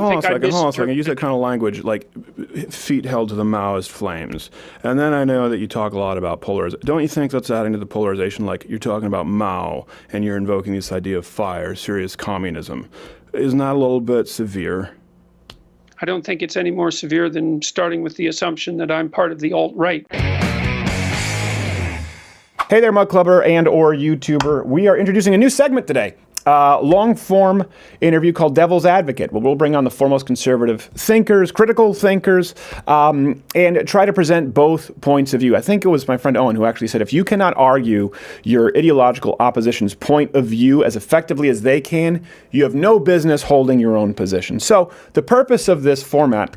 Hold on a second. Use that kind of language, like feet held to the Maoist flames. And then I know that you talk a lot about polarization. Don't you think that's adding to the polarization? Like you're talking about Mao and you're invoking this idea of fire, serious communism. Isn't that a little bit severe? I don't think it's any more severe than starting with the assumption that I'm part of the alt-right. Hey there, Mug Clubber and or YouTuber. We are introducing a new segment today. Long-form interview called Devil's Advocate, where we'll bring on the foremost conservative thinkers, critical thinkers, and try to present both points of view. I think it was my friend Owen who actually said, if you cannot argue your ideological opposition's point of view as effectively as they can, you have no business holding your own position. So the purpose of this format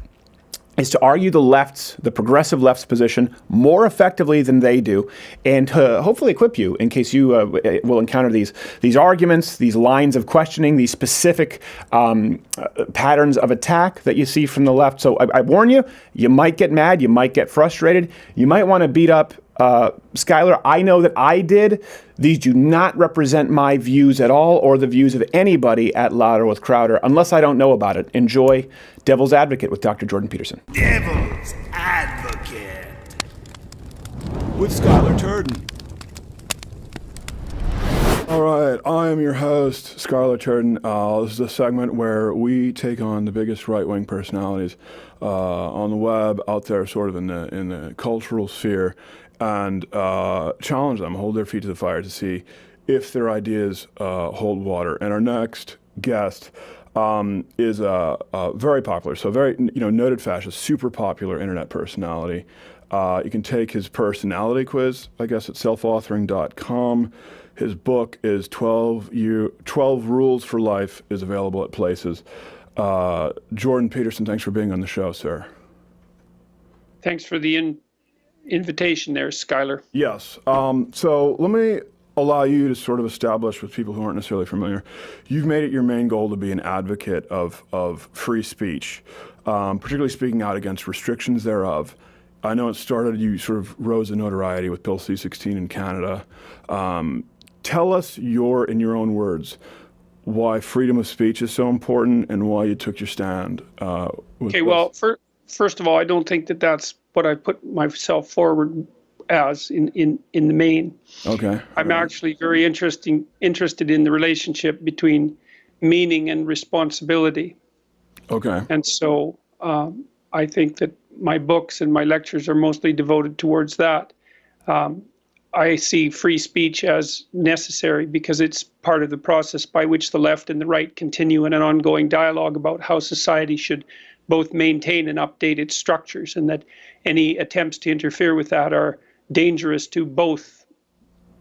is to argue the progressive left's position more effectively than they do, and to hopefully equip you in case you will encounter these arguments, these lines of questioning, these specific patterns of attack that you see from the left. So I warn you, you might get mad, you might get frustrated, you might want to beat up Skyler. I know that I did. These do not represent my views at all or the views of anybody at Louder with Crowder unless I don't know about it. Enjoy Devil's Advocate with Dr. Jordan Peterson. Devil's Advocate With Skyler Turden. All right, I am your host, Skyler Turden. This is a segment where we take on the biggest right-wing personalities on the web, out there sort of in the cultural sphere, and challenge them, hold their feet to the fire to see if their ideas hold water. And our next guest is very popular, so very noted fascist, super popular internet personality. You can take his personality quiz, I guess, at selfauthoring.com. His book is 12 Rules for Life, is available at places. Jordan Peterson, thanks for being on the show, sir. Thanks for the invitation there, Skyler. Yes. So let me allow you to sort of establish with people who aren't necessarily familiar. You've made it your main goal to be an advocate of free speech, particularly speaking out against restrictions thereof. I know it started, you sort of rose to notoriety with Bill C-16 in Canada. Tell us in your own words, why freedom of speech is so important and why you took your stand. Okay, well, first of all, I don't think that that's what I put myself forward as in the main. Okay. I'm actually very interested in the relationship between meaning and responsibility. Okay. And so I think that my books and my lectures are mostly devoted towards that. I see free speech as necessary because it's part of the process by which the left and the right continue in an ongoing dialogue about how society should both maintain and update its structures, and that any attempts to interfere with that are dangerous to both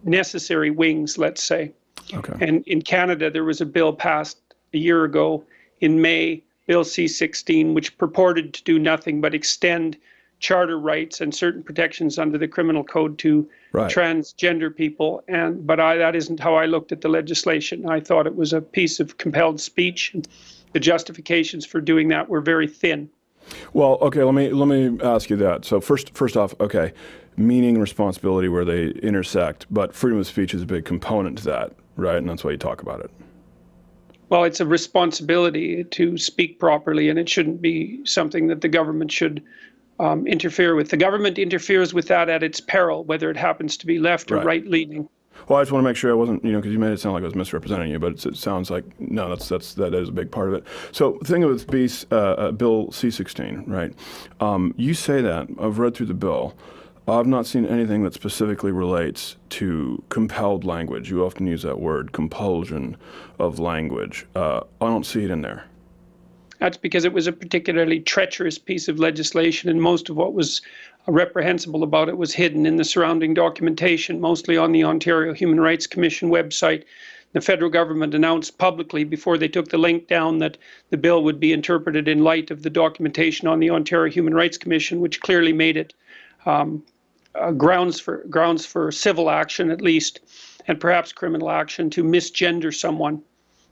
necessary wings, let's say. Okay. And in Canada, there was a bill passed a year ago in May, Bill C-16, which purported to do nothing but extend charter rights and certain protections under the criminal code to transgender people. But that isn't how I looked at the legislation. I thought it was a piece of compelled speech. And the justifications for doing that were very thin. Well, okay, let me ask you that. So first off, okay, meaning and responsibility where they intersect, but freedom of speech is a big component to that, right? And that's why you talk about it. Well, it's a responsibility to speak properly, and it shouldn't be something that the government should interfere with. The government interferes with that at its peril, whether it happens to be left or right-leaning. Well, I just want to make sure I wasn't, because you made it sound like I was misrepresenting you, but it sounds like, no, that is a big part of it. So the thing with Bill C-16, right? You say that. I've read through the bill. I've not seen anything that specifically relates to compelled language. You often use that word, compulsion of language. I don't see it in there. That's because it was a particularly treacherous piece of legislation, and most of what was reprehensible about it was hidden in the surrounding documentation, mostly on the Ontario Human Rights Commission website. The federal government announced publicly before they took the link down that the bill would be interpreted in light of the documentation on the Ontario Human Rights Commission, which clearly made it grounds for civil action, at least, and perhaps criminal action to misgender someone,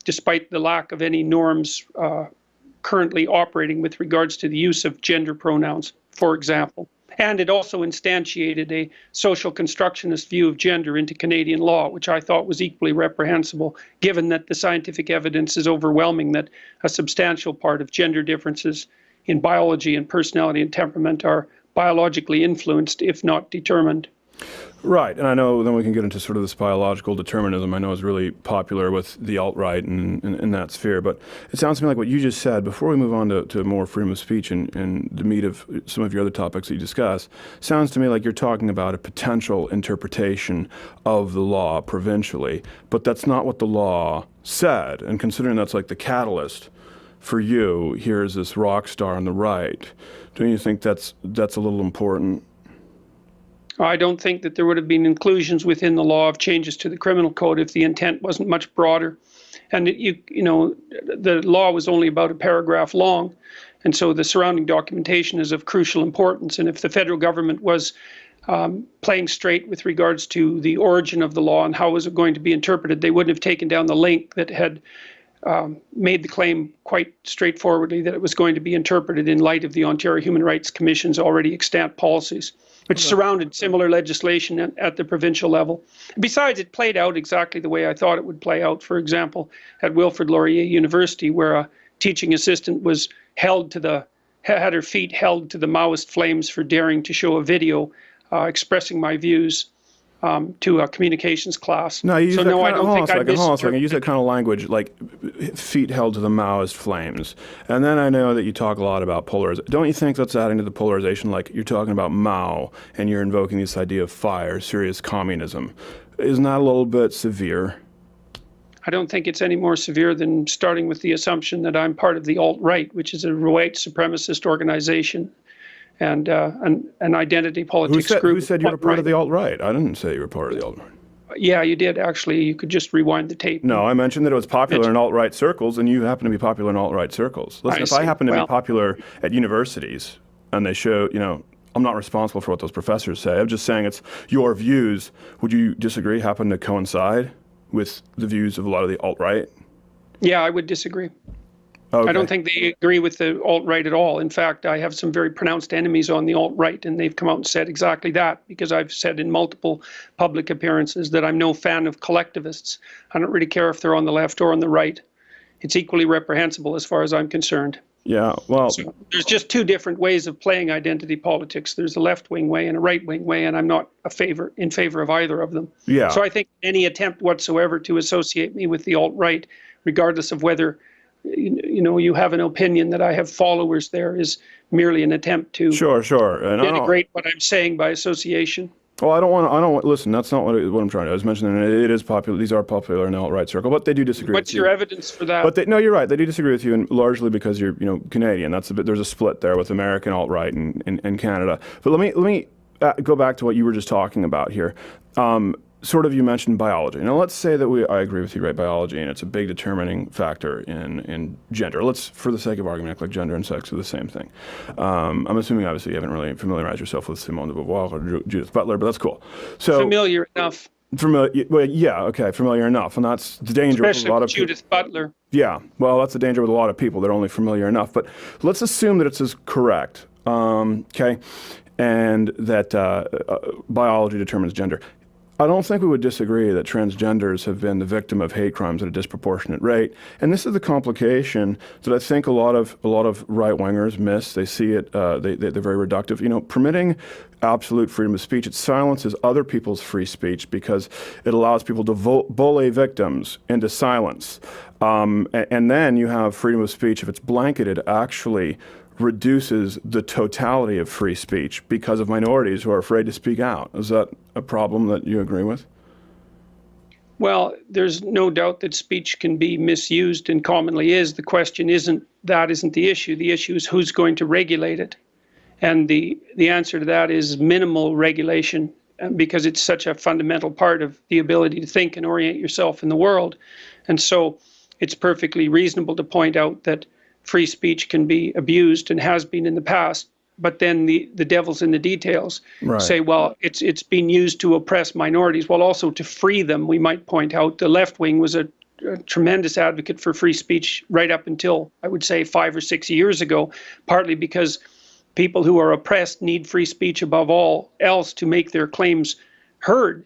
despite the lack of any norms currently operating with regards to the use of gender pronouns, for example. And it also instantiated a social constructionist view of gender into Canadian law, which I thought was equally reprehensible, given that the scientific evidence is overwhelming that a substantial part of gender differences in biology and personality and temperament are biologically influenced, if not determined. Right, and I know then we can get into sort of this biological determinism I know is really popular with the alt-right and in that sphere, but it sounds to me like what you just said, before we move on to more freedom of speech and the meat of some of your other topics that you discuss, sounds to me like you're talking about a potential interpretation of the law provincially, but that's not what the law said, and considering that's like the catalyst for you, here's this rock star on the right, don't you think that's a little important? I don't think that there would have been inclusions within the law of changes to the criminal code if the intent wasn't much broader. And the law was only about a paragraph long, and so the surrounding documentation is of crucial importance. And if the federal government was playing straight with regards to the origin of the law and how was it going to be interpreted, they wouldn't have taken down the link that had made the claim quite straightforwardly that it was going to be interpreted in light of the Ontario Human Rights Commission's already extant policies, which surrounded similar legislation at the provincial level. Besides, it played out exactly the way I thought it would play out. For example, at Wilfrid Laurier University, where a teaching assistant was had her feet held to the Maoist flames for daring to show a video expressing my views to a communications class. No, you so no, I don't think I hold on a second. You use that kind of language like feet held to the Maoist flames. And then I know that you talk a lot about polarization. Don't you think that's adding to the polarization? Like you're talking about Mao and you're invoking this idea of fire, serious communism. Isn't that a little bit severe? I don't think it's any more severe than starting with the assumption that I'm part of the alt-right, which is a white supremacist organization and an identity politics group. Who said you were part of the alt-right? I didn't say you were part of the alt-right. Yeah, you did, actually. You could just rewind the tape. No, I mentioned that it was popular in alt-right circles, and you happen to be popular in alt-right circles. Listen, if I happen to be popular at universities, and they show, I'm not responsible for what those professors say. I'm just saying it's your views. Would you disagree happen to coincide with the views of a lot of the alt-right? Yeah, I would disagree. Okay. I don't think they agree with the alt-right at all. In fact, I have some very pronounced enemies on the alt-right, and they've come out and said exactly that, because I've said in multiple public appearances that I'm no fan of collectivists. I don't really care if they're on the left or on the right. It's equally reprehensible as far as I'm concerned. Yeah, well... So there's just two different ways of playing identity politics. There's a left-wing way and a right-wing way, and I'm not in favor of either of them. Yeah. So I think any attempt whatsoever to associate me with the alt-right, regardless of whether you have an opinion that I have followers there, is merely an attempt to Sure. And denigrate what I'm saying by association. Well, I don't want. Listen, that's not what I'm trying to. I was mentioning it is popular. These are popular in the alt-right circle, but they do disagree. What's your evidence for that? But no, you're right. They do disagree with you, and largely because you're Canadian. There's a split there with American alt-right and Canada. But let me go back to what you were just talking about here. Sort of, you mentioned biology. Now, let's say that I agree with you, right? Biology, and it's a big determining factor in gender. Let's, for the sake of argument, act like gender and sex are the same thing. I'm assuming, obviously, you haven't really familiarized yourself with Simone de Beauvoir or Judith Butler, but that's cool. So familiar enough. Well, yeah, okay, familiar enough, and that's the danger Especially with a lot of Judith Butler. Yeah, well, that's the danger with a lot of people. They're only familiar enough. But let's assume that it's correct, okay, and that biology determines gender. I don't think we would disagree that transgenders have been the victim of hate crimes at a disproportionate rate, and this is the complication that I think a lot of right-wingers miss. They see it; they're very reductive. Permitting absolute freedom of speech, it silences other people's free speech because it allows people to bully victims into silence, and then you have freedom of speech if it's blanketed. Actually reduces the totality of free speech because of minorities who are afraid to speak out. Is that a problem that you agree with? Well, there's no doubt that speech can be misused and commonly is. The question isn't the issue. The issue is who's going to regulate it. And the answer to that is minimal regulation, because it's such a fundamental part of the ability to think and orient yourself in the world. And so it's perfectly reasonable to point out that free speech can be abused and has been in the past, but then the devil's in the details. Right. Say, well, it's been used to oppress minorities, well, also to free them. We might point out the left wing was a tremendous advocate for free speech right up until, I would say, 5 or 6 years ago, partly because people who are oppressed need free speech above all else to make their claims heard.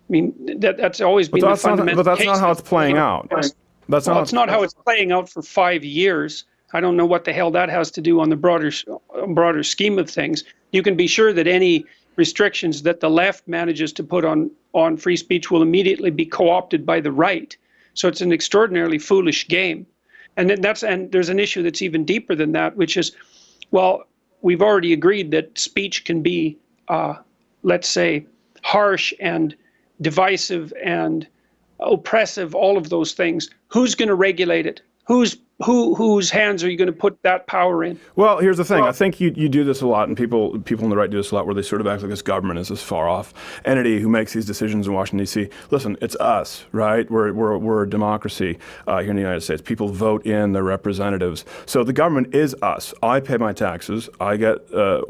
I mean, that's always been the fundamental. But that's not how it's playing out. That's well, it's not how it's playing out for 5 years. I don't know what the hell that has to do on the broader scheme of things. You can be sure that any restrictions that the left manages to put on free speech will immediately be co-opted by the right. So it's an extraordinarily foolish game. And there's an issue that's even deeper than that, which is, well, we've already agreed that speech can be, let's say, harsh and divisive and oppressive, all of those things. Who's going to regulate it? Whose hands are you going to put that power in? Well, here's the thing. I think you do this a lot, and people on the right do this a lot, where they sort of act like this government is this far-off entity who makes these decisions in Washington, D.C. Listen, it's us, right? We're a democracy here in the United States. People vote in their representatives. So the government is us. I pay my taxes. I get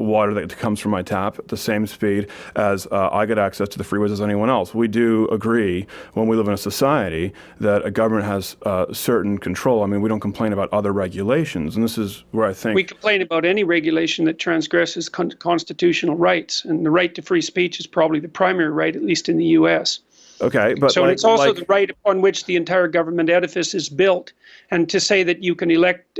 water that comes from my tap at the same speed as I get access to the freeways as anyone else. We do agree, when we live in a society, that a government has certain control. I mean, we don't complain about other regulations, and this is where I think we complain about any regulation that transgresses constitutional rights, and the right to free speech is probably the primary right, at least in the U.S. Okay, but so it's also the right upon which the entire government edifice is built, and to say that you can elect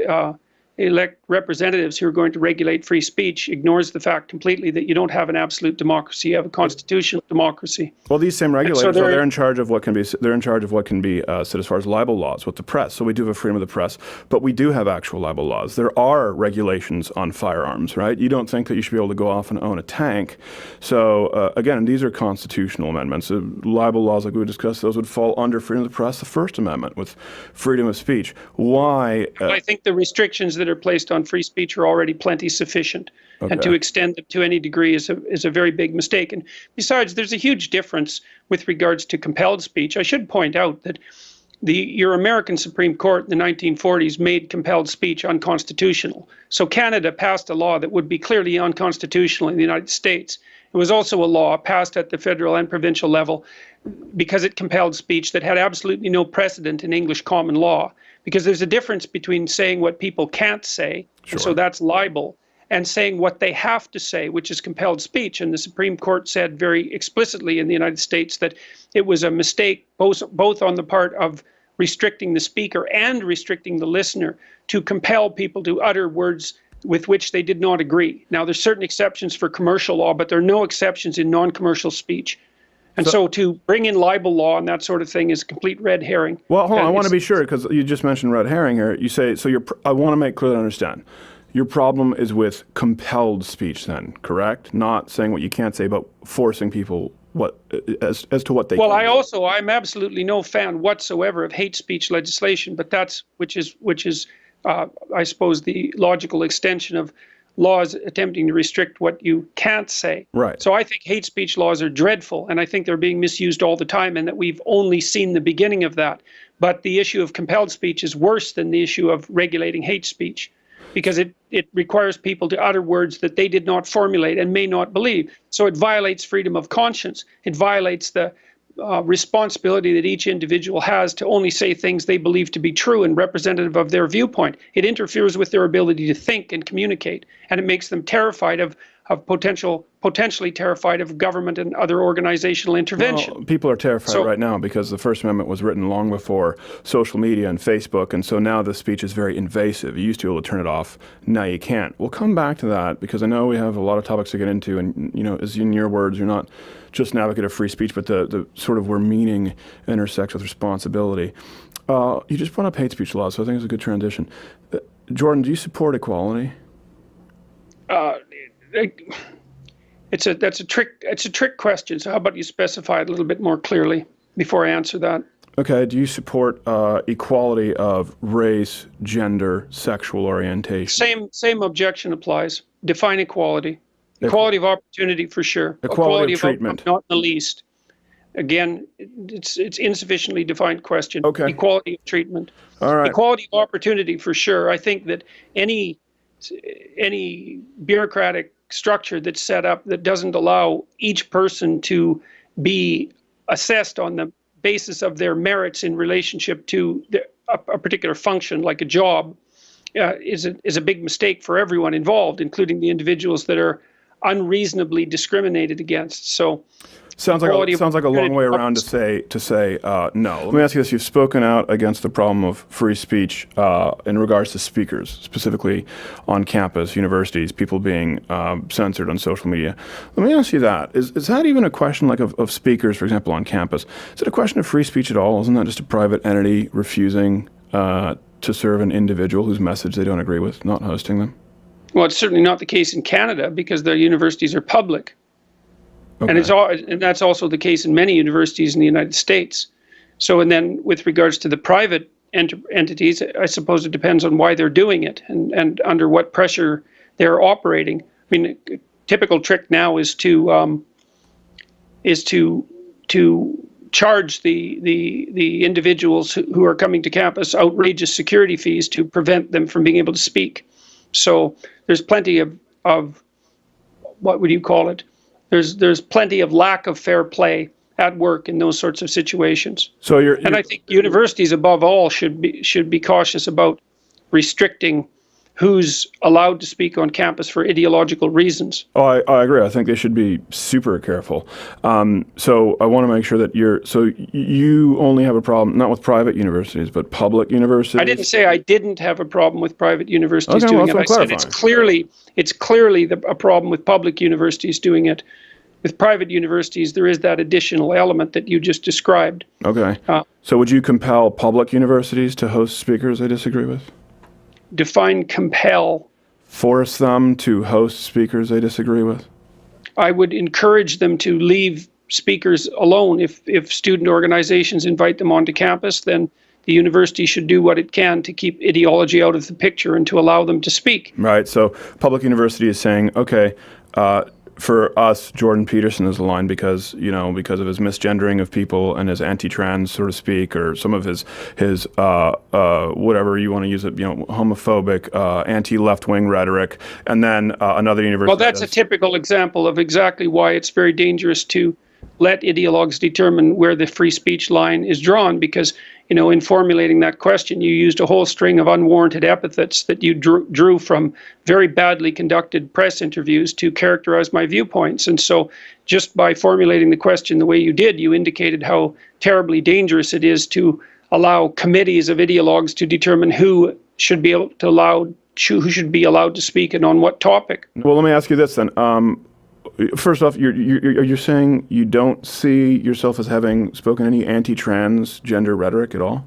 representatives who are going to regulate free speech ignores the fact completely that you don't have an absolute democracy, you have a constitutional democracy. Well, these same regulators, they're in charge of what can be said as far as libel laws with the press. So we do have a freedom of the press, but we do have actual libel laws. There are regulations on firearms, right? You don't think that you should be able to go off and own a tank. So again, these are constitutional amendments. Libel laws, like we discussed, those would fall under freedom of the press, the First Amendment, with freedom of speech. Why? I think the restrictions that are placed on free speech are already plenty sufficient. Okay. And to extend them to any degree is a very big mistake. And besides, there's a huge difference with regards to compelled speech. I should point out that your American Supreme Court in the 1940s made compelled speech unconstitutional. So Canada passed a law that would be clearly unconstitutional in the United States. It was also a law passed at the federal and provincial level because it compelled speech that had absolutely no precedent in English common law. Because there's a difference between saying what people can't say, sure, and so that's libel, and saying what they have to say, which is compelled speech. And the Supreme Court said very explicitly in the United States that it was a mistake both on the part of restricting the speaker and restricting the listener to compel people to utter words with which they did not agree. Now, there's certain exceptions for commercial law, but there are no exceptions in non-commercial speech. And so to bring in libel law and that sort of thing is a complete red herring. Well, hold on. I want to be sure, because you just mentioned red herring here. You say, so I want to make clear that I understand. Your problem is with compelled speech then, correct? Not saying what you can't say, but forcing people as to what they can. Well, I'm absolutely no fan whatsoever of hate speech legislation, but which is I suppose the logical extension of laws attempting to restrict what you can't say. Right. So I think hate speech laws are dreadful, and I think they're being misused all the time, and that we've only seen the beginning of that. But the issue of compelled speech is worse than the issue of regulating hate speech, because it requires people to utter words that they did not formulate and may not believe. So it violates freedom of conscience. It violates the responsibility that each individual has to only say things they believe to be true and representative of their viewpoint. It interferes with their ability to think and communicate, and it makes them terrified of potentially terrified of government and other organizational intervention. Well, people are terrified right now because the First Amendment was written long before social media and Facebook, and so now the speech is very invasive. You used to be able to turn it off. Now you can't. We'll come back to that because I know we have a lot of topics to get into, and as in your words, you're not just an advocate of free speech, but the sort of where meaning intersects with responsibility. You just brought up hate speech laws, so I think it's a good transition. Jordan, do you support equality? It's a trick question. So how about you specify it a little bit more clearly before I answer that? Okay. Do you support equality of race, gender, sexual orientation? Same objection applies. Define equality. Equality of opportunity for sure. Equality of treatment. Not in the least. Again, it's insufficiently defined question. Okay. Equality of treatment. All right. Equality of opportunity for sure. I think that any bureaucratic structure that's set up that doesn't allow each person to be assessed on the basis of their merits in relationship to a particular function, like a job, is a big mistake for everyone involved, including the individuals that are unreasonably discriminated against. So Sounds like a long way around to say no. Let me ask you this: you've spoken out against the problem of free speech in regards to speakers, specifically on campus, universities, people being censored on social media. Let me ask you that: is that even a question like of speakers, for example, on campus? Is it a question of free speech at all? Isn't that just a private entity refusing to serve an individual whose message they don't agree with, not hosting them? Well, it's certainly not the case in Canada because the universities are public. Okay. And that's also the case in many universities in the United States. So, and then with regards to the private entities, I suppose it depends on why they're doing it and under what pressure they're operating. I mean, a typical trick now is to charge the individuals who are coming to campus outrageous security fees to prevent them from being able to speak. So there's plenty of what would you call it? There's plenty of lack of fair play at work in those sorts of situations. And I think universities above all should be cautious about restricting who's allowed to speak on campus for ideological reasons. Oh, I agree. I think they should be super careful. So I want to make sure that you only have a problem, not with private universities, but public universities? I didn't say I didn't have a problem with private universities Okay, doing well, it. I that's what I'm said it's clearly a problem with public universities doing it. With private universities, there is that additional element that you just described. Okay. So would you compel public universities to host speakers they disagree with? Define compel. Force them to host speakers they disagree with? I would encourage them to leave speakers alone. If student organizations invite them onto campus, then the university should do what it can to keep ideology out of the picture and to allow them to speak. Right. So public university is saying, okay, for us, Jordan Peterson is the line because of his misgendering of people and his anti-trans, so to speak, or some of his whatever you want to use it, homophobic, anti-left-wing rhetoric, and then another university. Well, that's a typical example of exactly why it's very dangerous to let ideologues determine where the free speech line is drawn, because in formulating that question, you used a whole string of unwarranted epithets that you drew from very badly conducted press interviews to characterize my viewpoints. And so just by formulating the question the way you did, you indicated how terribly dangerous it is to allow committees of ideologues to determine who should be allowed to speak and on what topic. Well, let me ask you this then. First off, you're saying you don't see yourself as having spoken any anti-transgender rhetoric at all?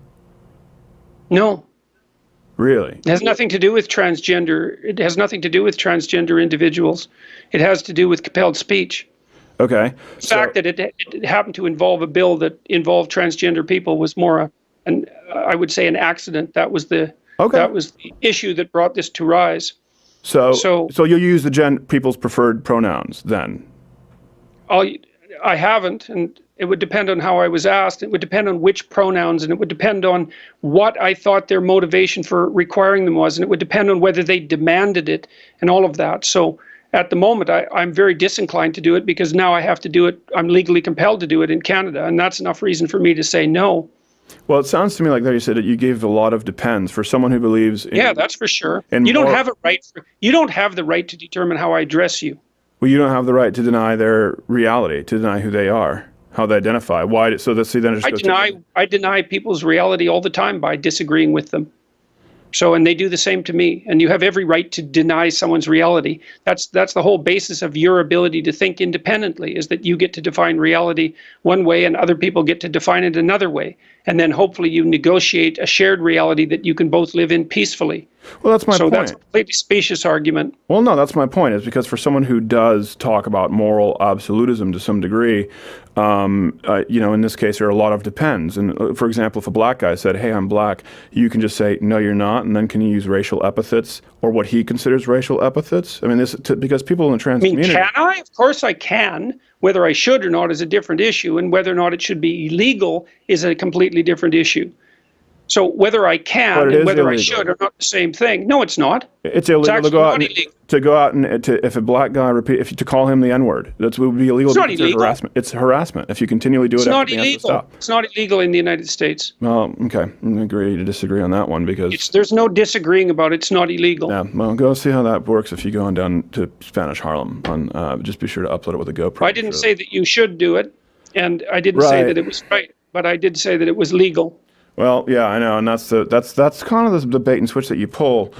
No. Really? It has nothing to do with transgender. It has nothing to do with transgender individuals. It has to do with compelled speech. Okay. The fact that it happened to involve a bill that involved transgender people was more I would say an accident. That was the issue that brought this to rise. So you'll use the people's preferred pronouns then? I haven't, and it would depend on how I was asked. It would depend on which pronouns, and it would depend on what I thought their motivation for requiring them was, and it would depend on whether they demanded it and all of that. So at the moment, I'm very disinclined to do it because now I have to do it. I'm legally compelled to do it in Canada, and that's enough reason for me to say no. Well, it sounds to me like that you said that you gave a lot of depends for someone who believes in... Yeah, that's for sure. You don't have the right to determine how I address you. Well, you don't have the right to deny their reality, to deny who they are, how they identify. Why? So then it just I deny people's reality all the time by disagreeing with them. So, and they do the same to me. And you have every right to deny someone's reality. That's the whole basis of your ability to think independently, is that you get to define reality one way and other people get to define it another way. And then hopefully you negotiate a shared reality that you can both live in peacefully. Well, that's my point. So that's a completely specious argument. Well, no, that's my point, is because for someone who does talk about moral absolutism to some degree, in this case, there are a lot of depends. And for example, if a black guy said, hey, I'm black, you can just say, no, you're not. And then can you use racial epithets or what he considers racial epithets? I mean, because people in the trans community... Can I? Of course I can. Whether I should or not is a different issue, and whether or not it should be illegal is a completely different issue. So whether I But can it and is whether I illegal. should are not the same thing. No, it's not. It's illegal actually not illegal. to go out and if a black guy to call him the N-word. That would be illegal. It's not because there's illegal. harassment. It's harassment if you continually do it. It's after not being asked to illegal. stop. It's not illegal in the United States. Well, okay, I agree to disagree on that one because There's no disagreeing about it. It's not illegal. yeah. Well, go see how that works if you go on down to Spanish Harlem. Just be sure to upload it with a GoPro. I didn't say that you should do it, and I didn't say Right. that it was right, but I did say that it was legal. Well, yeah, I know, and that's kind of the bait and switch that you pull,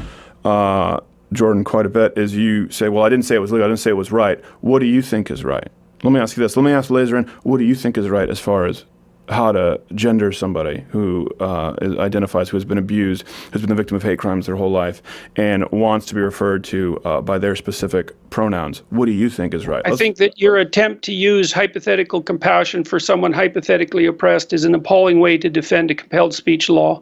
Jordan, quite a bit. Is you say, well, I didn't say it was legal. I didn't say it was right. What do you think is right? Let me ask you this. Let me ask Laserin, what do you think is right as far as how to gender somebody who identifies, who has been abused, has been the victim of hate crimes their whole life, and wants to be referred to by their specific pronouns? What do you think is right? I think that your attempt to use hypothetical compassion for someone hypothetically oppressed is an appalling way to defend a compelled speech law.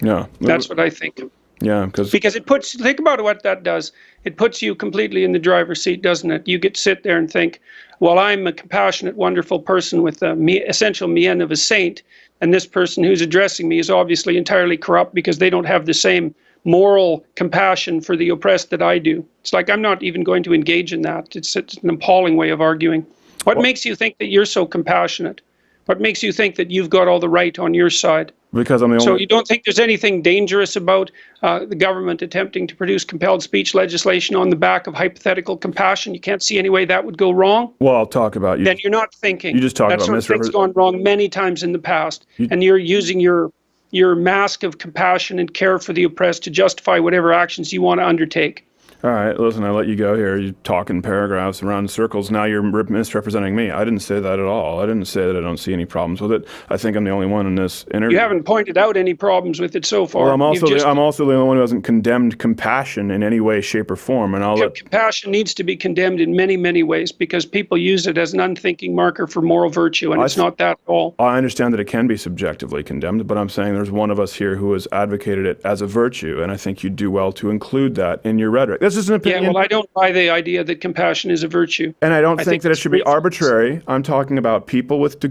Yeah. That's what I think. Yeah, Because think about what that does. It puts you completely in the driver's seat, doesn't it? You get to sit there and think, well, I'm a compassionate, wonderful person with the essential mien of a saint, and this person who's addressing me is obviously entirely corrupt because they don't have the same moral compassion for the oppressed that I do. It's like I'm not even going to engage in that. It's an appalling way of arguing. What makes you think that you're so compassionate? What makes you think that you've got all the right on your side? because I'm the only. So you don't think there's anything dangerous about the government attempting to produce compelled speech legislation on the back of hypothetical compassion? You can't see any way that would go wrong? Well, I'll talk about you. Then you're not thinking. You just talked that about sort of thing's gone wrong many times in the past, and you're using your mask of compassion and care for the oppressed to justify whatever actions you want to undertake. All right, listen, I let you go here. You talk in paragraphs around in circles. Now you're misrepresenting me. I didn't say that at all. I didn't say that I don't see any problems with it. I think I'm the only one in this interview. You haven't pointed out any problems with it so far. Well, I'm also the only one who hasn't condemned compassion in any way, shape, or form. And compassion needs to be condemned in many, many ways because people use it as an unthinking marker for moral virtue, and it's not that at all. I understand that it can be subjectively condemned, but I'm saying there's one of us here who has advocated it as a virtue, and I think you do well to include that in your rhetoric. This is an opinion. Yeah, well, I don't buy the idea that compassion is a virtue. And I don't think that it should be arbitrary. I'm talking about people with,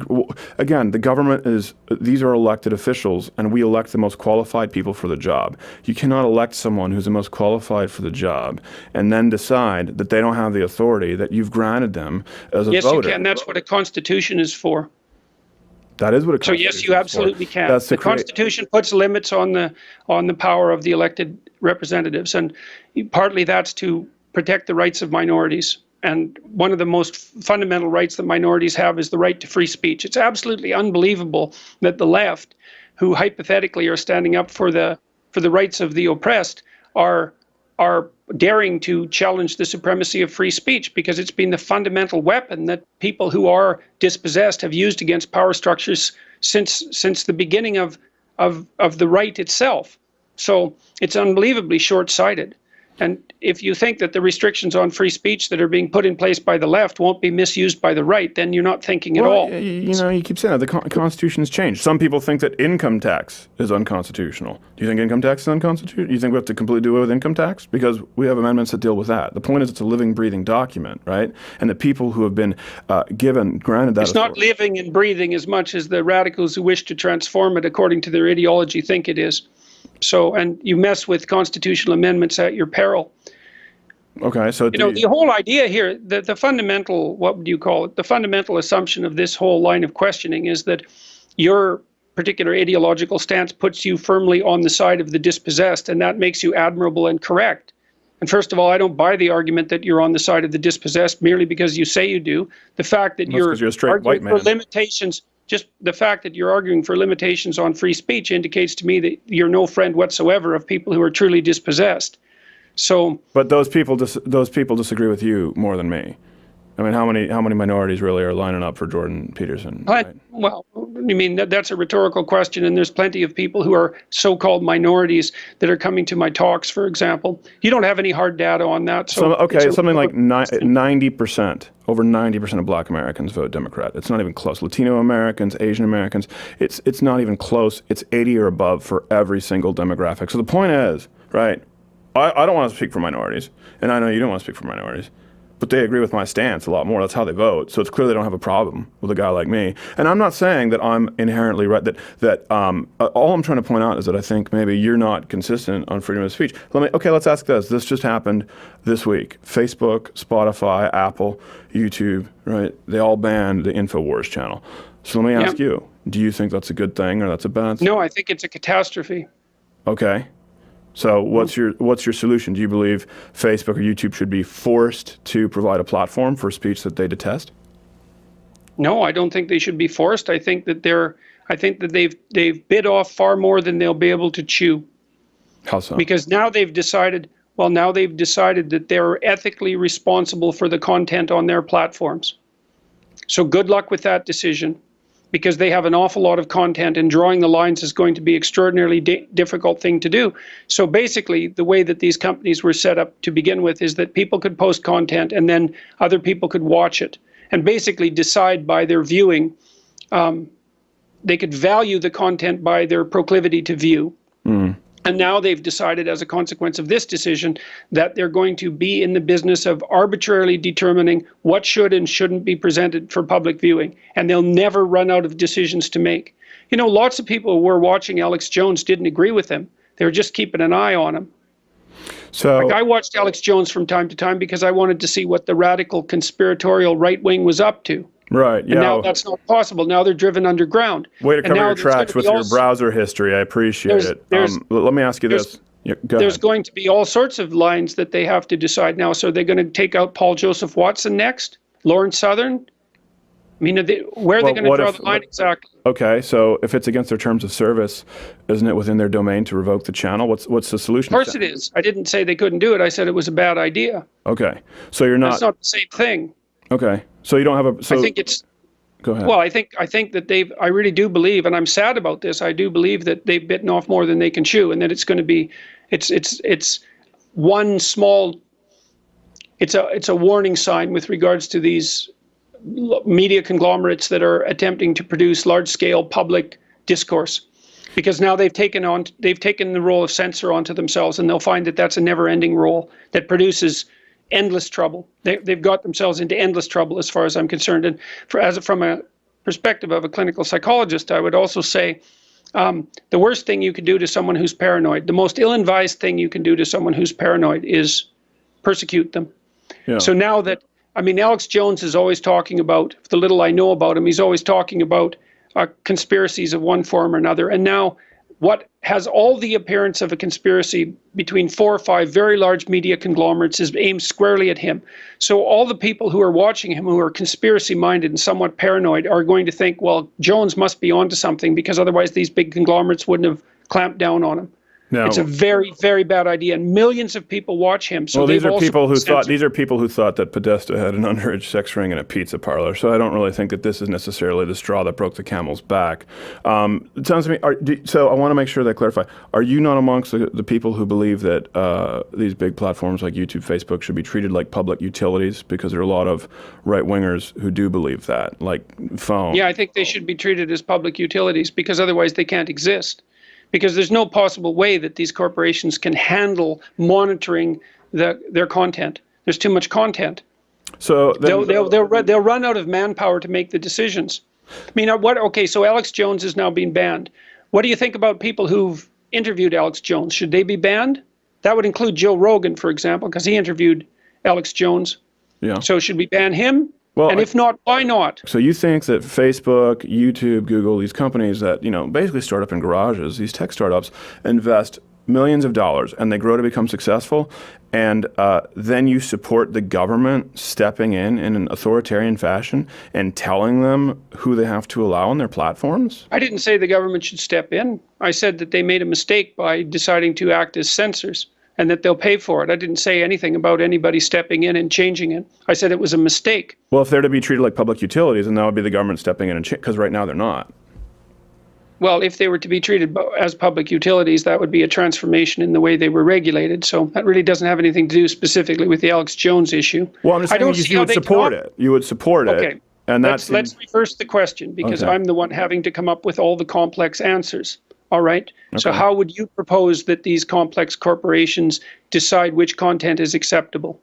again, the government these are elected officials, and we elect the most qualified people for the job. You cannot elect someone who's the most qualified for the job and then decide that they don't have the authority that you've granted them as a voter. Yes, you can. That's what a constitution is for. That is what a constitution is for. So yes, you absolutely can. The Constitution puts limits on the power of the elected representatives, and partly that's to protect the rights of minorities. And one of the most fundamental rights that minorities have is the right to free speech. It's absolutely unbelievable that the left, who hypothetically are standing up for the rights of the oppressed, are daring to challenge the supremacy of free speech, because it's been the fundamental weapon that people who are dispossessed have used against power structures since the beginning of the right itself. So it's unbelievably short-sighted. And if you think that the restrictions on free speech that are being put in place by the left won't be misused by the right, then you're not thinking at all. You keep saying that. The Constitution's changed. Some people think that income tax is unconstitutional. Do you think income tax is unconstitutional? Do you think we have to completely do away with income tax? Because we have amendments that deal with that. The point is it's a living, breathing document, right? And the people who have been granted that It's not living and breathing as much as the radicals who wish to transform it according to their ideology think it is. So, and you mess with constitutional amendments at your peril. Okay, so the whole idea here, the fundamental, what would you call it? The fundamental assumption of this whole line of questioning is that your particular ideological stance puts you firmly on the side of the dispossessed, and that makes you admirable and correct. And first of all, I don't buy the argument that you're on the side of the dispossessed merely because you say you do. The fact that you're a straight white man. For limitations. Just the fact that you're arguing for limitations on free speech indicates to me that you're no friend whatsoever of people who are truly dispossessed. So, but those people disagree with you more than me. I mean, how many minorities really are lining up for Jordan Peterson? Right? Well, I mean, that's a rhetorical question, and there's plenty of people who are so-called minorities that are coming to my talks, for example. You don't have any hard data on that. So something like 90%, over 90% of Black Americans vote Democrat. It's not even close. Latino Americans, Asian Americans, it's not even close. It's 80 or above for every single demographic. So the point is, right, I don't want to speak for minorities, and I know you don't want to speak for minorities. but they agree with my stance a lot more. That's how they vote. So it's clear they don't have a problem with a guy like me. And I'm not saying that I'm inherently right. All I'm trying to point out is that I think maybe you're not consistent on freedom of speech. Let's ask this. This just happened this week. Facebook, Spotify, Apple, YouTube, right? They all banned the InfoWars channel. So let me ask you, do you think that's a good thing or that's a bad thing? No, I think it's a catastrophe. Okay. So what's your solution? Do you believe Facebook or YouTube should be forced to provide a platform for speech that they detest? No, I don't think they should be forced. I think that they've bit off far more than they'll be able to chew. How so? Because now they've decided that they're ethically responsible for the content on their platforms. So good luck with that decision, because they have an awful lot of content, and drawing the lines is going to be extraordinarily difficult thing to do. So basically, the way that these companies were set up to begin with is that people could post content and then other people could watch it and basically decide by their viewing. They could value the content by their proclivity to view. And now they've decided, as a consequence of this decision, that they're going to be in the business of arbitrarily determining what should and shouldn't be presented for public viewing. And they'll never run out of decisions to make. You know, lots of people who were watching Alex Jones didn't agree with him. They were just keeping an eye on him. So, like, I watched Alex Jones from time to time because I wanted to see what the radical conspiratorial right wing was up to. Right. Yeah. And now that's not possible. Now they're driven underground. Way to cover your tracks with your browser history. I appreciate it. Let me ask you this. There's going to be all sorts of lines that they have to decide now. So they're going to take out Paul Joseph Watson next? Lawrence Southern? I mean, where are they going to draw the line exactly? Okay, so if it's against their terms of service, isn't it within their domain to revoke the channel? What's the solution? Of course it is. I didn't say they couldn't do it. I said it was a bad idea. Okay, so you're not. That's not the same thing. Okay, so you don't have a. So, I think it's. Go ahead. Well, I think that they've. I really do believe, and I'm sad about this. I do believe that they've bitten off more than they can chew, and that it's going to be. It's one small. It's a warning sign with regards to these media conglomerates that are attempting to produce large-scale public discourse, because now they've taken the role of censor onto themselves, and they'll find that that's a never-ending role that produces endless trouble. They've got themselves into endless trouble, as far as I'm concerned. And from a perspective of a clinical psychologist, I would also say the worst thing you can do to someone who's paranoid, the most ill-advised thing you can do to someone who's paranoid, is persecute them. Yeah. So now that, I mean, Alex Jones is always talking about, the little I know about him, he's always talking about conspiracies of one form or another. And now what has all the appearance of a conspiracy between 4 or 5 very large media conglomerates is aimed squarely at him. So all the people who are watching him, who are conspiracy-minded and somewhat paranoid, are going to think, well, Jones must be onto something, because otherwise these big conglomerates wouldn't have clamped down on him. No. It's a very, very bad idea, and millions of people watch him. So these are people who thought that Podesta had an underage sex ring in a pizza parlor. So I don't really think that this is necessarily the straw that broke the camel's back. It sounds to me. So I want to make sure that I clarify. Are you not amongst the people who believe that these big platforms like YouTube, Facebook should be treated like public utilities? Because there are a lot of right wingers who do believe that, like phone. Yeah, I think they should be treated as public utilities, because otherwise they can't exist. Because there's no possible way that these corporations can handle monitoring their content. There's too much content. So they'll run out of manpower to make the decisions. I mean, so Alex Jones is now being banned. What do you think about people who've interviewed Alex Jones? Should they be banned? That would include Joe Rogan, for example, because he interviewed Alex Jones. Yeah. So should we ban him? Well, and if not, why not? So you think that Facebook, YouTube, Google, these companies that, basically start up in garages, these tech startups, invest millions of dollars and they grow to become successful, and then you support the government stepping in an authoritarian fashion and telling them who they have to allow on their platforms? I didn't say the government should step in. I said that they made a mistake by deciding to act as censors, and that they'll pay for it. I didn't say anything about anybody stepping in and changing it. I said it was a mistake. Well, if they're to be treated like public utilities, then that would be the government stepping in, because right now they're not. Well, if they were to be treated as public utilities, that would be a transformation in the way they were regulated. So that really doesn't have anything to do specifically with the Alex Jones issue. Well, I'm just saying you would support it. You would support it. Okay. And let's reverse the question, because I'm the one having to come up with all the complex answers. All right. Okay. So how would you propose that these complex corporations decide which content is acceptable?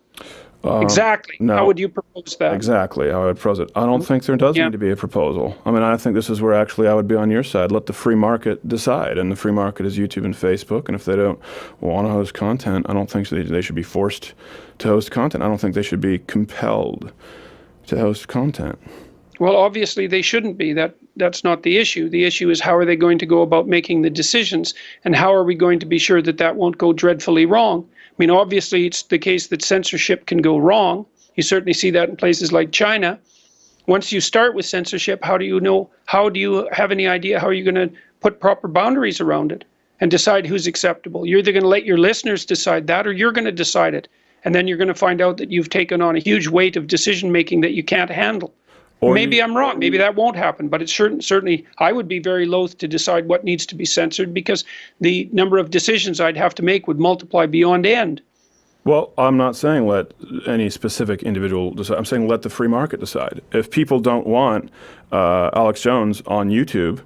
Exactly. no. How would you propose that? Exactly, I would propose it. I don't think there does Yeah. need to be a proposal. I mean, I think this is where actually I would be on your side. Let the free market decide, and the free market is YouTube and Facebook. And if they don't want to host content, I don't think they should be forced to host content. I don't think they should be compelled to host content. Well, obviously they shouldn't be. That's not the issue. The issue is how are they going to go about making the decisions, and how are we going to be sure that that won't go dreadfully wrong? I mean, obviously it's the case that censorship can go wrong. You certainly see that in places like China. Once you start with censorship, how do you have any idea how you're going to put proper boundaries around it and decide who's acceptable? You're either going to let your listeners decide that, or you're going to decide it. And then you're going to find out that you've taken on a huge weight of decision making that you can't handle. Maybe I'm wrong. Maybe that won't happen. But it's certainly, I would be very loath to decide what needs to be censored, because the number of decisions I'd have to make would multiply beyond end. Well, I'm not saying let any specific individual decide. I'm saying let the free market decide. If people don't want Alex Jones on YouTube,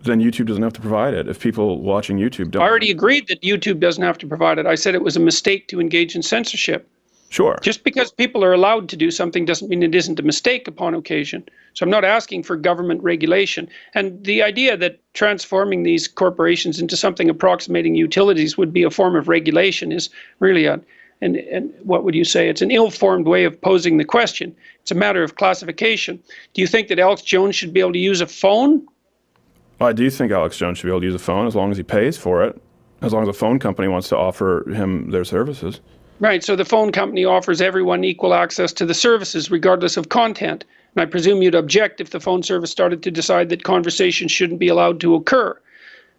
then YouTube doesn't have to provide it. If people watching YouTube don't. I already agreed that YouTube doesn't have to provide it. I said it was a mistake to engage in censorship. Sure. Just because people are allowed to do something doesn't mean it isn't a mistake upon occasion. So I'm not asking for government regulation. And the idea that transforming these corporations into something approximating utilities would be a form of regulation is really and what would you say? It's an ill-formed way of posing the question. It's a matter of classification. Do you think that Alex Jones should be able to use a phone? I do think Alex Jones should be able to use a phone as long as he pays for it, as long as a phone company wants to offer him their services. Right, so the phone company offers everyone equal access to the services regardless of content. And I presume you'd object if the phone service started to decide that conversations shouldn't be allowed to occur.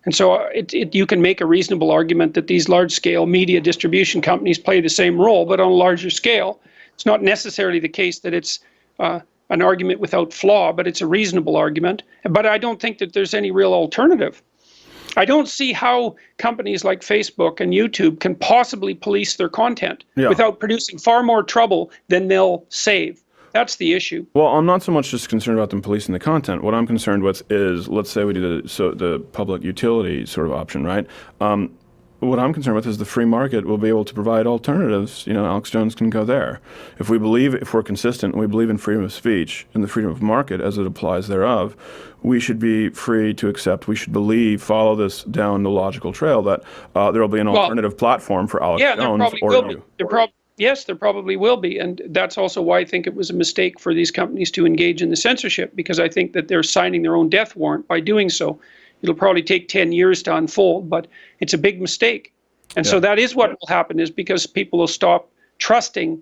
And so you can make a reasonable argument that these large-scale media distribution companies play the same role, but on a larger scale. It's not necessarily the case that it's an argument without flaw, but it's a reasonable argument. But I don't think that there's any real alternative. I don't see how companies like Facebook and YouTube can possibly police their content without producing far more trouble than they'll save. That's the issue. Well, I'm not so much just concerned about them policing the content. What I'm concerned with is, let's say we do the public utility sort of option, right? What I'm concerned with is the free market will be able to provide alternatives. You know, Alex Jones can go there. If we're consistent, and we believe in freedom of speech and the freedom of market as it applies thereof, we should be free to accept, we should follow this down the logical trail that there will be an alternative platform for Alex Jones or you. Yes, there probably will be. And that's also why I think it was a mistake for these companies to engage in the censorship, because I think that they're signing their own death warrant by doing so. It'll probably take 10 years to unfold, but it's a big mistake. And so that is what will happen, is because people will stop trusting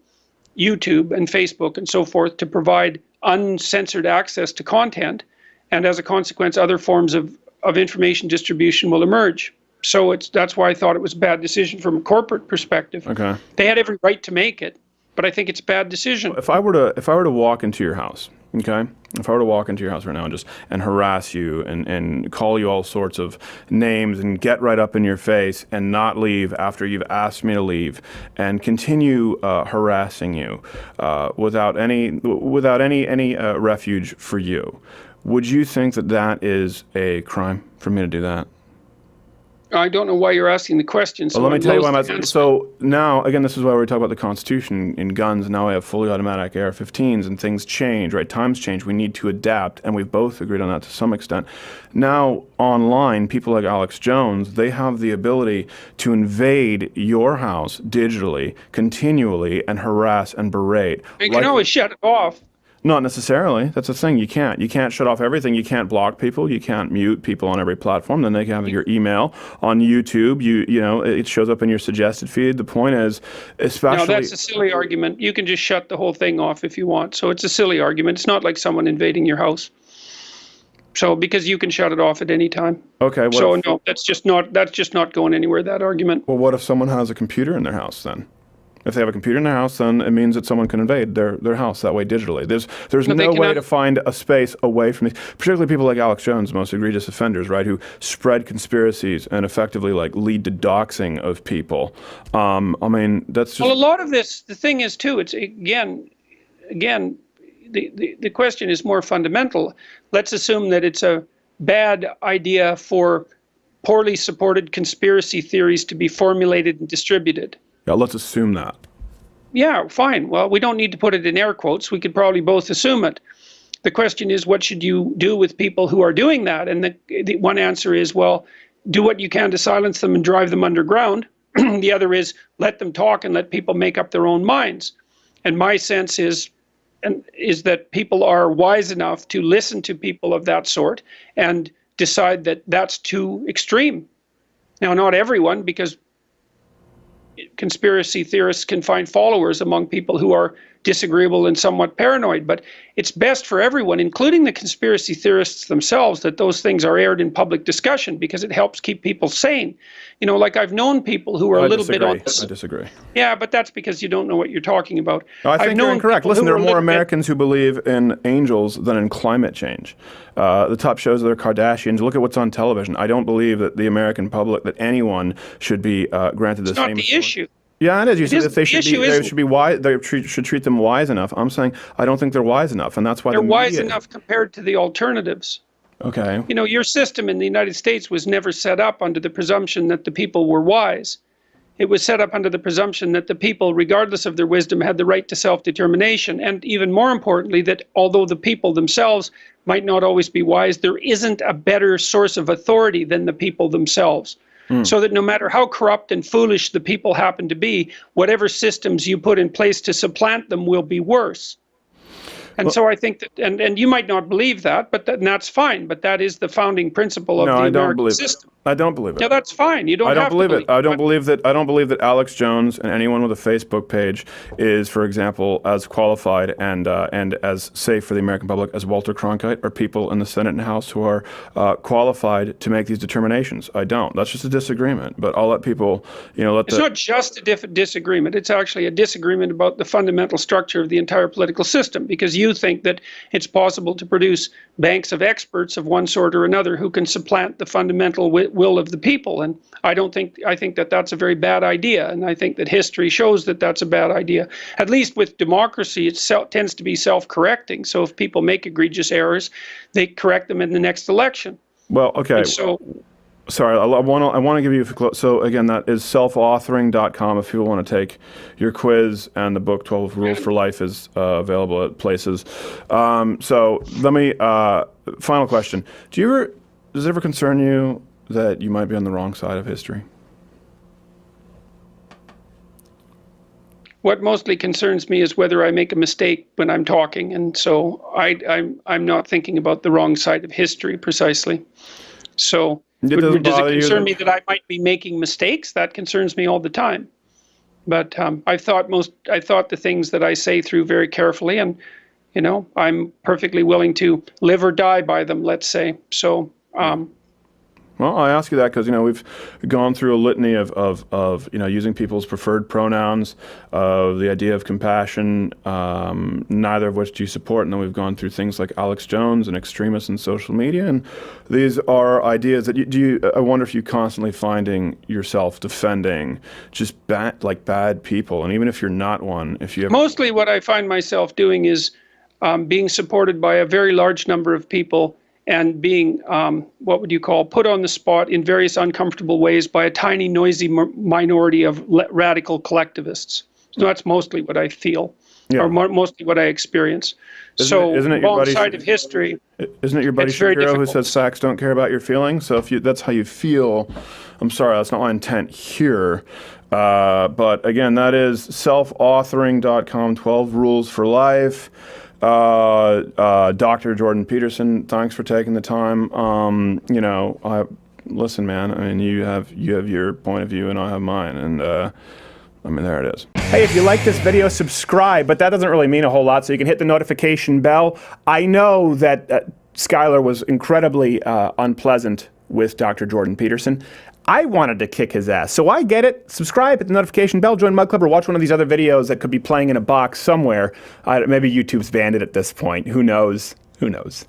YouTube and Facebook and so forth to provide uncensored access to content. And as a consequence, other forms of information distribution will emerge. So that's why I thought it was a bad decision from a corporate perspective. Okay. They had every right to make it, but I think it's a bad decision. If I were to walk into your house, okay? If I were to walk into your house right now and harass you and call you all sorts of names and get right up in your face and not leave after you've asked me to leave and continue harassing you without any refuge for you, would you think that is a crime for me to do that? I don't know why you're asking the question. So well, let me tell you why I'm asking. So now, again, this is why we're talking about the Constitution and guns. Now we have fully automatic AR-15s and things change, right? Times change. We need to adapt, and we've both agreed on that to some extent. Now, online, people like Alex Jones, they have the ability to invade your house digitally, continually, and harass and berate. You can always shut it off. Not necessarily. That's the thing. You can't shut off everything. You can't block people. You can't mute people on every platform. Then they can have your email on YouTube. You know, it shows up in your suggested feed. The point is, especially... No, that's a silly argument. You can just shut the whole thing off if you want. So it's a silly argument. It's not like someone invading your house. So because you can shut it off at any time. Okay. No, that's just not going anywhere, that argument. Well, what if someone has a computer in their house then? If they have a computer in their house, then it means that someone can invade their house that way digitally. There's no way to find a space away from these, particularly people like Alex Jones, most egregious offenders, right, who spread conspiracies and effectively lead to doxing of people. I mean, that's just... Well, a lot of this, the thing is too, it's again, the question is more fundamental. Let's assume that it's a bad idea for poorly supported conspiracy theories to be formulated and distributed. Yeah, let's assume that. Yeah, fine. Well, we don't need to put it in air quotes. We could probably both assume it. The question is, what should you do with people who are doing that? And the one answer is, well, do what you can to silence them and drive them underground. The other is let them talk and let people make up their own minds. And my sense is that people are wise enough to listen to people of that sort and decide that that's too extreme. Now, not everyone, because conspiracy theorists can find followers among people who are disagreeable and somewhat paranoid, but it's best for everyone, including the conspiracy theorists themselves, that those things are aired in public discussion, because it helps keep people sane. You know, like I've known people who are a little bit on this. I disagree. Yeah, but that's because you don't know what you're talking about. No, I think you're incorrect. Listen, there are more Americans who believe in angels than in climate change. The top shows are Kardashians. Look at what's on television. I don't believe that the American public, that anyone should be granted the same. It's not the issue. Yeah, it is. You said that they should be wise. They should treat them wise enough. I'm saying I don't think they're wise enough, and that's why they're wise enough compared to the alternatives. Okay. You know, your system in the United States was never set up under the presumption that the people were wise. It was set up under the presumption that the people, regardless of their wisdom, had the right to self-determination. And even more importantly, that although the people themselves might not always be wise, there isn't a better source of authority than the people themselves. So that no matter how corrupt and foolish the people happen to be, whatever systems you put in place to supplant them will be worse. And so I think that, and you might not believe that, but that's fine. But that is the founding principle of the American system. I don't believe it. No, that's fine. You don't have to believe it. I don't believe that Alex Jones and anyone with a Facebook page is, for example, as qualified and as safe for the American public as Walter Cronkite or people in the Senate and House who are qualified to make these determinations. I don't. That's just a disagreement. But I'll let people, It's not just a disagreement. It's actually a disagreement about the fundamental structure of the entire political system, because you think that it's possible to produce banks of experts of one sort or another who can supplant the fundamental will of the people. And I think that that's a very bad idea. And I think that history shows that that's a bad idea. At least with democracy, it tends to be self-correcting. So if people make egregious errors, they correct them in the next election. Well, okay. And so, sorry, I want to give you a so again, that is selfauthoring.com if people want to take your quiz, and the book 12 Rules for Life is available at places. So let me final question. Does it ever concern you that you might be on the wrong side of history? What mostly concerns me is whether I make a mistake when I'm talking, and so I'm not thinking about the wrong side of history precisely. So does it concern me that I might be making mistakes? That concerns me all the time. But I thought the things that I say through very carefully, and I'm perfectly willing to live or die by them, let's say. So. Well, I ask you that because we've gone through a litany of using people's preferred pronouns, the idea of compassion, neither of which do you support, and then we've gone through things like Alex Jones and extremists in social media, and these are ideas that I wonder if you constantly finding yourself defending just bad people, and even if you're not one, if you mostly what I find myself doing is being supported by a very large number of people, and being, what would you call, put on the spot in various uncomfortable ways by a tiny, noisy minority of radical collectivists. So that's mostly what I feel, or mostly what I experience. Isn't it wrong side of history. Isn't it your buddy Shapiro who says facts don't care about your feelings? So if that's how you feel, I'm sorry, that's not my intent here. But again, that is selfauthoring.com, 12 Rules for Life. Dr. Jordan Peterson, thanks for taking the time. Listen, man, I mean, you have your point of view and I have mine, and there it is. Hey, if you like this video, subscribe, but that doesn't really mean a whole lot, so you can hit the notification bell. I know that Skyler was incredibly unpleasant with Dr. Jordan Peterson. I wanted to kick his ass, so I get it. Subscribe, hit the notification bell, join Mug Club, or watch one of these other videos that could be playing in a box somewhere. Maybe YouTube's banned it at this point. Who knows? Who knows?